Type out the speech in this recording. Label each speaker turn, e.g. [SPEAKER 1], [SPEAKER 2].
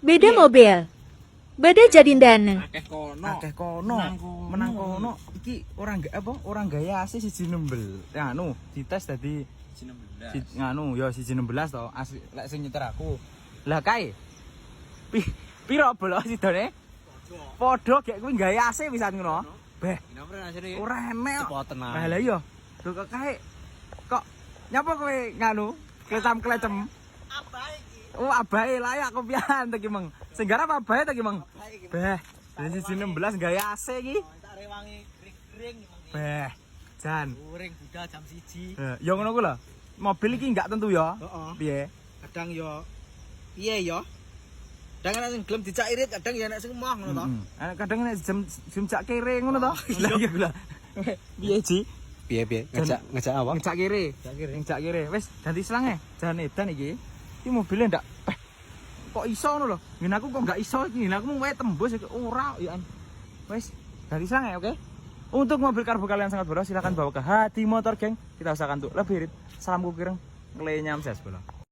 [SPEAKER 1] Beda mobil. Beda jadindana.
[SPEAKER 2] Akeh kono.
[SPEAKER 3] Akeh kono. Menang kono. Iki orang gaya AC siji nembel. Anu, dites dadi
[SPEAKER 2] 16.
[SPEAKER 3] nganu ya siji 16 to. Asli lek sing nyetir aku. Lah kae. Piro bolo sidone? Padha gek kuwi gaya AC pisan ngono. Beh, ora enek.
[SPEAKER 2] Cepoten
[SPEAKER 3] Nah, lah iya. Lho kok kae kok nyapa kowe nganu? Klecam-klecem.
[SPEAKER 2] Abahe iki.
[SPEAKER 3] Oh, abahe layak aku pian ta ki, Meng. Sing garap abahe ta ki, Meng? Beh, dari siji 16 gaya AC iki.
[SPEAKER 2] Tak rewangi kring-kring iki.
[SPEAKER 3] Beh, jan.
[SPEAKER 2] Goreng budal jam 1.
[SPEAKER 3] Ya ngono ku lho. Mobil iki enggak tentu ya.
[SPEAKER 2] Heeh.
[SPEAKER 3] Piye?
[SPEAKER 2] Kadang yo piye yo? Kadang ana sing gelem dicak irit, kadang ya ana sing emoh ngono to.
[SPEAKER 3] Kadang nek jam cak kere ngono to. Lah iya ku lho. Piye, Ji?
[SPEAKER 2] Piye? Ngejak apa?
[SPEAKER 3] Ngecak kere. Ngecak kere. Wis ganti selang jan edan iki. Iki mobilnya ndak kok iso ngono lho. Ngene aku kok enggak iso iki. Ngene aku mau wae tembus iki ora ya. Wis ganti selang ya, oke? Untuk mobil karbo kalian sangat boros, silakan bawa ke Hadi Motor Geng. Kita usahakan untuk lebih irit. Salam kukiring, klenyam ses bola.